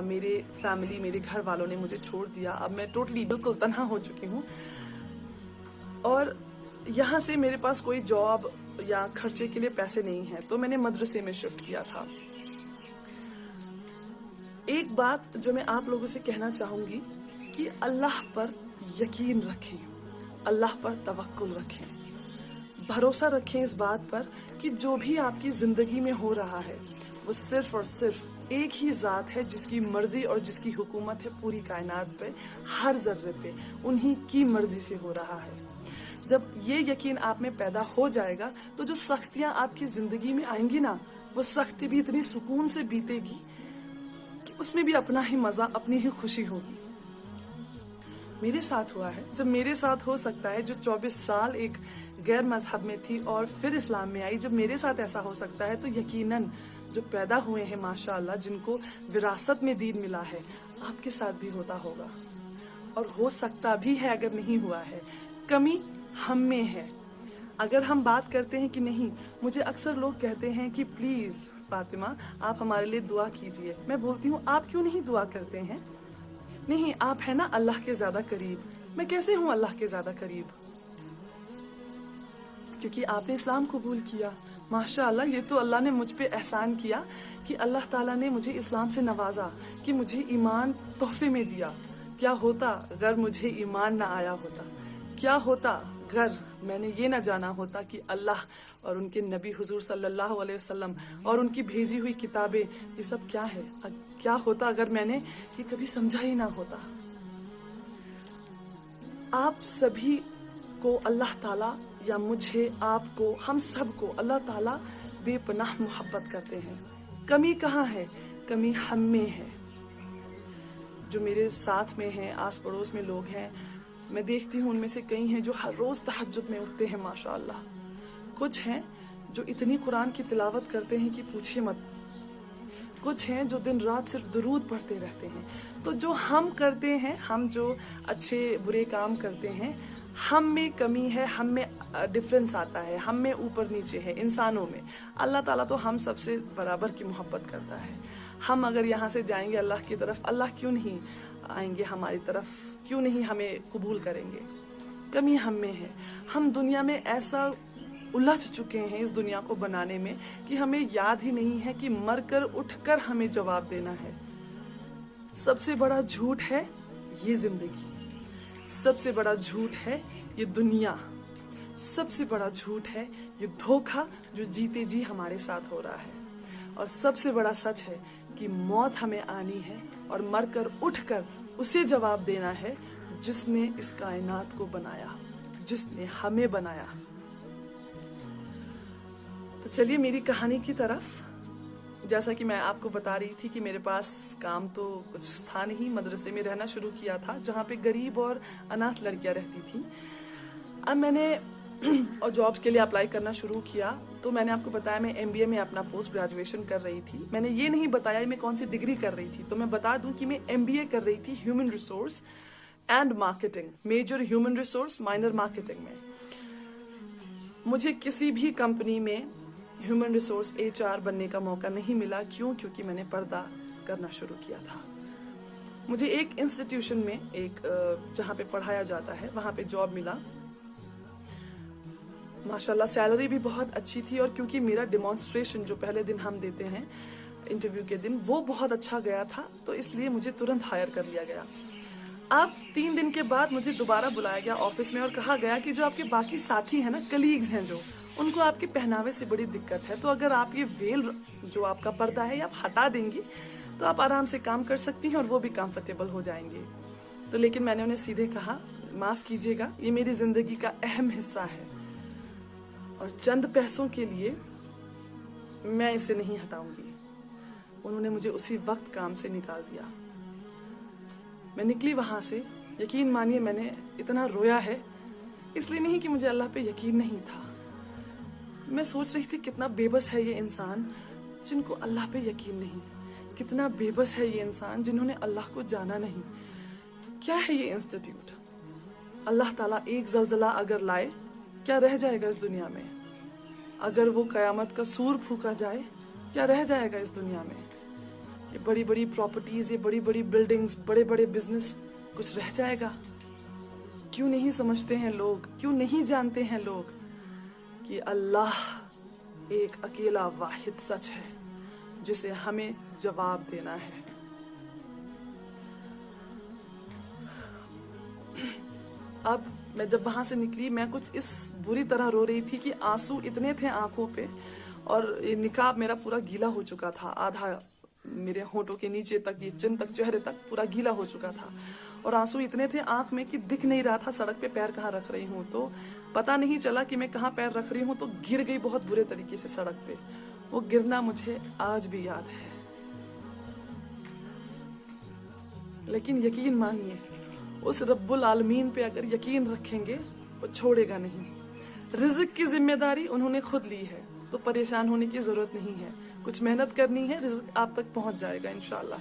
मेरे फैमिली, मेरे घर वालों ने मुझे छोड़ दिया। अब मैं टोटली बिल्कुल तन्हा हो चुकी हूँ और यहाँ से मेरे पास कोई जॉब या खर्चे के लिए पैसे नहीं है, तो मैंने मदरसे में शिफ्ट किया था। एक बात जो मैं आप लोगों से कहना चाहूंगी कि अल्लाह पर यकीन रखें, अल्लाह पर तवक्कुल रखें, भरोसा रखें इस बात पर कि जो भी आपकी जिंदगी में हो रहा है वो सिर्फ और सिर्फ एक ही ज़ात है जिसकी मर्जी और जिसकी हुकूमत है पूरी कायनात पे, हर जर्रे पे उन्हीं की मर्जी से हो रहा है। जब ये यकीन आप में पैदा हो जाएगा तो जो सख्तियां आपकी जिंदगी में आएंगी ना, वो सख्ती भी इतनी सुकून से बीतेगी कि उसमें भी अपना ही मजा, अपनी ही खुशी होगी। मेरे साथ हुआ है, जब मेरे साथ हो सकता है, जो 24 साल एक गैर मजहब में थी और फिर इस्लाम में आई, जब मेरे साथ ऐसा हो सकता है तो यकीनन जो पैदा हुए हैं माशाअल्लाह, जिनको विरासत में दीन मिला है, आपके साथ भी होता होगा और हो सकता भी है अगर नहीं हुआ है। कमी हम में है। अगर हम बात करते हैं कि नहीं, मुझे अक्सर लोग कहते हैं कि प्लीज फातिमा आप हमारे लिए दुआ कीजिए। मैं बोलती हूँ आप क्यों नहीं दुआ करते हैं? नहीं, आप है ना अल्लाह के ज्यादा करीब। मैं कैसे हूँ अल्लाह के ज्यादा करीब? क्योंकि आपने इस्लाम कबूल किया। माशाअल्लाह, ये तो अल्लाह ने मुझ पे एहसान किया कि अल्लाह ताला ने मुझे इस्लाम से नवाजा, कि मुझे ईमान तोहफे में दिया। क्या होता अगर मुझे ईमान ना आया होता? क्या होता अगर मैंने ये ना जाना होता कि अल्लाह और उनके नबी हुजूर सल्लल्लाहु अलैहि वसल्लम और उनकी भेजी हुई किताबें ये सब क्या है? क्या होता अगर मैंने ये कभी समझा ही ना होता? आप सभी को अल्लाह ताला, या मुझे, आपको, हम सबको अल्लाह ताला बेपनाह मोहब्बत करते हैं। कमी कहाँ है? कमी हम में है। जो मेरे साथ में हैं, आस पड़ोस में लोग हैं, मैं देखती हूँ उनमें से कई हैं जो हर रोज तहज्जुद में उठते हैं माशाअल्लाह। कुछ हैं जो इतनी कुरान की तिलावत करते हैं कि पूछिए मत। कुछ हैं जो दिन रात सिर्फ दुरूद पढ़ते रहते हैं। तो जो हम करते हैं, हम जो अच्छे बुरे काम करते हैं, हम में कमी है, हम में डिफरेंस आता है, हम में ऊपर नीचे है इंसानों में। अल्लाह ताला तो हम सबसे बराबर की मोहब्बत करता है। हम अगर यहाँ से जाएंगे अल्लाह की तरफ, अल्लाह क्यों नहीं आएंगे हमारी तरफ? क्यों नहीं हमें कबूल करेंगे? कमी हम में है। हम दुनिया में ऐसा उलझ चुके हैं इस दुनिया को बनाने में कि हमें याद ही नहीं है कि मरकर उठकर हमें जवाब देना है। सबसे बड़ा झूठ है ये जिंदगी, सबसे बड़ा झूठ है ये दुनिया, सबसे बड़ा झूठ है ये धोखा जो जीते जी हमारे साथ हो रहा है, और सबसे बड़ा सच है कि मौत हमें आनी है और मरकर उठकर उसे जवाब देना है जिसने इस कायनात को बनाया, जिसने हमें बनाया। तो चलिए मेरी कहानी की तरफ। जैसा कि मैं आपको बता रही थी कि मेरे पास काम तो कुछ था नहीं, मदरसे में रहना शुरू किया था जहाँ पे गरीब और अनाथ लड़कियां रहती थी। अब मैंने और जॉब्स के लिए अप्लाई करना शुरू किया। तो मैंने आपको बताया मैं MBA में अपना पोस्ट ग्रेजुएशन कर रही थी। मैंने ये नहीं बताया मैं कौन सी डिग्री कर रही थी। तो मैं बता दूं कि मैं MBA कर रही थी human resource and marketing, major human resource, minor marketing में। मुझे किसी भी कंपनी में ह्यूमन रिसोर्स HR बनने का मौका नहीं मिला। क्यों? क्योंकि मैंने पर्दा करना शुरू किया था। मुझे एक इंस्टीट्यूशन में, एक जहाँ पे पढ़ाया जाता है, वहाँ पे जॉब मिला। माशाल्लाह सैलरी भी बहुत अच्छी थी, और क्योंकि मेरा डेमोन्स्ट्रेशन जो पहले दिन हम देते हैं इंटरव्यू के दिन, वो बहुत अच्छा गया था, तो इसलिए मुझे तुरंत हायर कर लिया गया। अब 3 दिन के बाद मुझे दोबारा बुलाया गया ऑफिस में और कहा गया कि जो आपके बाकी साथी हैं ना, कलीग्स हैं, जो उनको आपके पहनावे से बड़ी दिक्कत है, तो अगर आप ये वेल जो आपका पर्दा है आप हटा देंगी तो आप आराम से काम कर सकती हैं और वो भी कंफर्टेबल हो जाएंगे। तो लेकिन मैंने उन्हें सीधे कहा, माफ कीजिएगा, ये मेरी जिंदगी का अहम हिस्सा है और चंद पैसों के लिए मैं इसे नहीं हटाऊंगी। उन्होंने मुझे उसी वक्त काम से निकाल दिया। मैं निकली वहां से, यकीन मानिए मैंने इतना रोया है, इसलिए नहीं कि मुझे अल्लाह पे यकीन नहीं था। मैं सोच रही थी कितना बेबस है ये इंसान जिनको अल्लाह पे यकीन नहीं, कितना बेबस है ये इंसान जिन्होंने अल्लाह को जाना नहीं। क्या है ये इंस्टीट्यूट? अल्लाह ताला एक जल्जला अगर लाए, क्या रह जाएगा इस दुनिया में? अगर वो कयामत का सूर फूका जाए, क्या रह जाएगा इस दुनिया में? ये बड़ी बड़ी प्रॉपर्टीज, ये बड़ी बड़ी बिल्डिंग्स, बड़े बड़े बिजनेस, कुछ रह जाएगा? क्यों नहीं समझते हैं लोग, क्यों नहीं जानते हैं लोग कि अल्लाह एक अकेला वाहिद सच है जिसे हमें जवाब देना है। अब मैं जब वहां से निकली, मैं कुछ इस बुरी तरह रो रही थी कि आंसू इतने थे आंखों पे, और ये निकाब मेरा पूरा गीला हो चुका था, आधा मेरे होंठों के नीचे तक, ये चिन तक, चेहरे तक पूरा गीला हो चुका था, और आंसू इतने थे आंख में कि दिख नहीं रहा था सड़क पे पैर कहाँ रख रही हूँ। तो पता नहीं चला कि मैं कहाँ पैर रख रही हूँ, तो गिर गई बहुत बुरे तरीके से सड़क पे। वो गिरना मुझे आज भी याद है। लेकिन यकीन मानिए, उस रब्बुल आलमीन पे अगर यकीन रखेंगे वो छोड़ेगा नहीं। रिज़्क की जिम्मेदारी उन्होंने खुद ली है, तो परेशान होने की जरूरत नहीं है। कुछ मेहनत करनी है, रिज़्क आप तक पहुंच जाएगा इंशाल्लाह।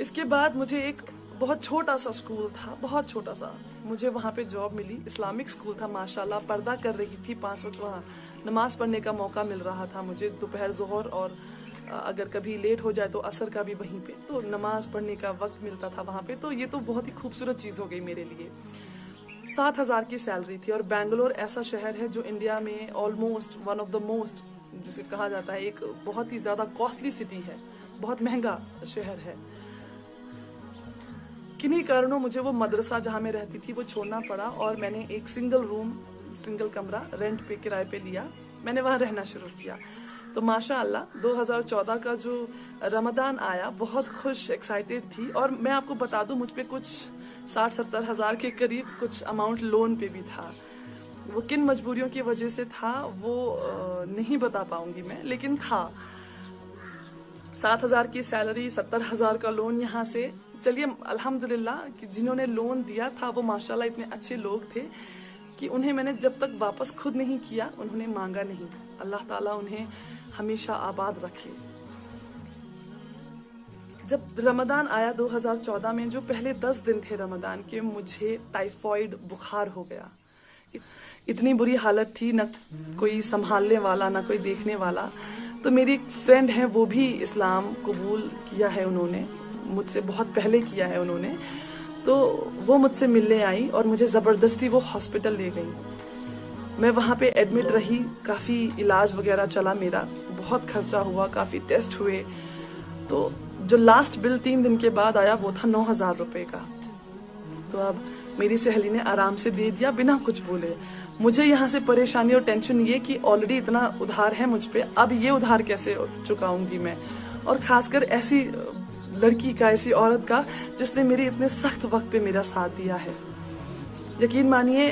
इसके बाद मुझे एक बहुत छोटा सा स्कूल था, बहुत छोटा सा, मुझे वहाँ पे जॉब मिली। इस्लामिक स्कूल था माशाल्लाह, पर्दा कर रही थी, 5 वक्त वहाँ नमाज पढ़ने का मौका मिल रहा था मुझे, दोपहर, ज़ोहर, और अगर कभी लेट हो जाए तो असर का भी वहीं पे, तो नमाज पढ़ने का वक्त मिलता था वहाँ पे। तो ये तो बहुत ही खूबसूरत चीज़ हो गई मेरे लिए। 7,000 की सैलरी थी, और बेंगलोर ऐसा शहर है जो इंडिया में almost one of the most, जिसे कहा जाता है एक बहुत ही ज़्यादा कॉस्टली सिटी है, बहुत महंगा शहर है। किन्हीं कारणों मुझे वो मदरसा जहाँ मैं रहती थी वो छोड़ना पड़ा, और मैंने एक सिंगल रूम, सिंगल कमरा रेंट पे, किराए पे लिया। मैंने वहाँ रहना शुरू किया। तो माशाअल्लाह 2014 का जो रमदान आया, बहुत खुश, एक्साइटेड थी। और मैं आपको बता दूं, मुझ पे कुछ 60-70 हज़ार के करीब कुछ अमाउंट लोन पे भी था। वो किन मजबूरियों की वजह से था वो नहीं बता पाऊंगी मैं, लेकिन था। 7,000 की सैलरी, 70,000 का लोन यहाँ से। चलिए अल्हम्दुलिल्लाह कि जिन्होंने लोन दिया था वो माशाल्लाह इतने अच्छे लोग थे कि उन्हें मैंने जब तक वापस खुद नहीं किया, उन्होंने मांगा नहीं। अल्लाह ताला उन्हें हमेशा आबाद रखे। जब रमदान आया 2014 में, जो पहले 10 दिन थे रमदान के, मुझे टाइफाइड बुखार हो गया। इतनी बुरी हालत थी, न कोई संभालने वाला, न कोई देखने वाला। तो मेरी एक फ्रेंड है, वो भी इस्लाम कबूल किया है उन्होंने, मुझसे बहुत पहले किया है उन्होंने। तो वो मुझसे मिलने आई और मुझे ज़बरदस्ती वो हॉस्पिटल ले गई। मैं वहाँ पे एडमिट रही, काफ़ी इलाज वगैरह चला मेरा, बहुत खर्चा हुआ, काफ़ी टेस्ट हुए। तो जो लास्ट बिल 3 दिन के बाद आया वो था 9,000 रुपये का। तो अब मेरी सहेली ने आराम से दे दिया बिना कुछ बोले। मुझे यहाँ से परेशानी और टेंशन ये कि ऑलरेडी इतना उधार है मुझ पे, अब ये उधार कैसे चुकाऊंगी मैं, और खासकर ऐसी लड़की का, ऐसी औरत का जिसने मेरे इतने सख्त वक्त पे मेरा साथ दिया है। यकीन मानिए,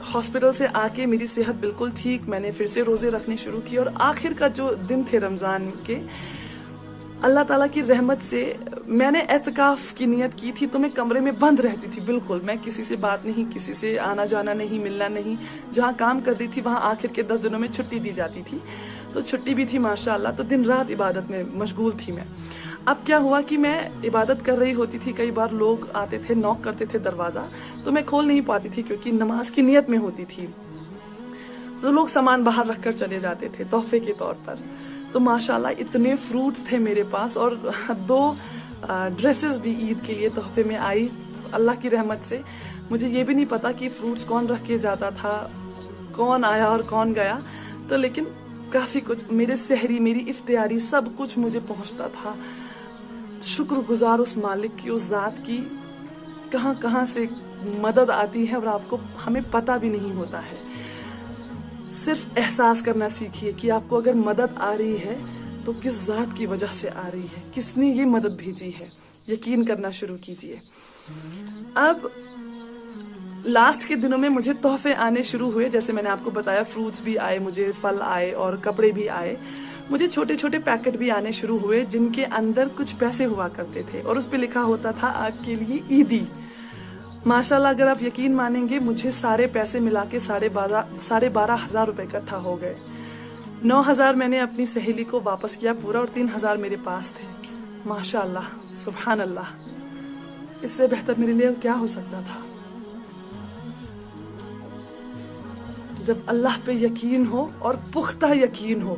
हॉस्पिटल से आके मेरी सेहत बिल्कुल ठीक, मैंने फिर से रोजे रखने शुरू किए, और आखिर का जो दिन थे रमजान के, अल्लाह ताला की रहमत से मैंने एतकाफ की नियत की थी। तो मैं कमरे में बंद रहती थी बिल्कुल, मैं किसी से बात नहीं, किसी से आना जाना नहीं, मिलना नहीं। जहाँ काम कर रही थी वहाँ आखिर के 10 दिनों में छुट्टी दी जाती थी, तो छुट्टी भी थी माशाअल्लाह। तो दिन रात इबादत में मशगूल थी मैं। अब क्या हुआ कि मैं इबादत कर रही होती थी, कई बार लोग आते थे, नॉक करते थे दरवाज़ा, तो मैं खोल नहीं पाती थी क्योंकि नमाज की नियत में होती थी। तो लोग सामान बाहर रख कर चले जाते थे तोहफे के तौर पर। तो माशाल्लाह इतने फ्रूट्स थे मेरे पास, और 2 ड्रेसेस भी ईद के लिए तोहफे में आई अल्लाह की रहमत से। मुझे ये भी नहीं पता कि फ्रूट्स कौन रख के जाता था, कौन आया और कौन गया, तो लेकिन काफ़ी कुछ, मेरे सहरी, मेरी इफ्तियारी, सब कुछ मुझे पहुंचता था। शुक्रगुजार उस मालिक की, उस ज़ात की, कहाँ कहाँ से मदद आती है और आपको, हमें पता भी नहीं होता है। सिर्फ एहसास करना सीखिए कि आपको अगर मदद आ रही है तो किस ज़ात की वजह से आ रही है, किसने ये मदद भेजी है। यकीन करना शुरू कीजिए। अब लास्ट के दिनों में मुझे तोहफे आने शुरू हुए, जैसे मैंने आपको बताया, फ्रूट्स भी आए मुझे, फल आए और कपड़े भी आए। मुझे छोटे छोटे पैकेट भी आने शुरू हुए जिनके अंदर कुछ पैसे हुआ करते थे, और उस पर लिखा होता था आपके लिए ईदी। माशाल्लाह अगर आप यकीन मानेंगे, मुझे सारे पैसे मिला के 12,500 रुपये इकट्ठा हो गए। 9,000 मैंने अपनी सहेली को वापस किया पूरा, और 3,000 मेरे पास थे। माशाल्लाह, सुभान अल्लाह, इससे बेहतर मेरे लिए क्या हो सकता था। जब अल्लाह पे यकीन हो और पुख्ता यकीन हो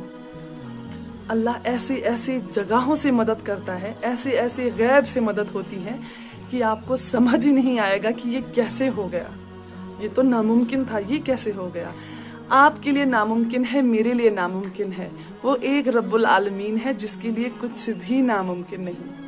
अल्लाह ऐसी ऐसी जगहों से मदद करता है, ऐसे ऐसे गैब से मदद होती है कि आपको समझ ही नहीं आएगा कि ये कैसे हो गया, ये तो नामुमकिन था, ये कैसे हो गया। आपके लिए नामुमकिन है, मेरे लिए नामुमकिन है। वो एक रब्बुल आलमीन है जिसके लिए कुछ भी नामुमकिन नहीं।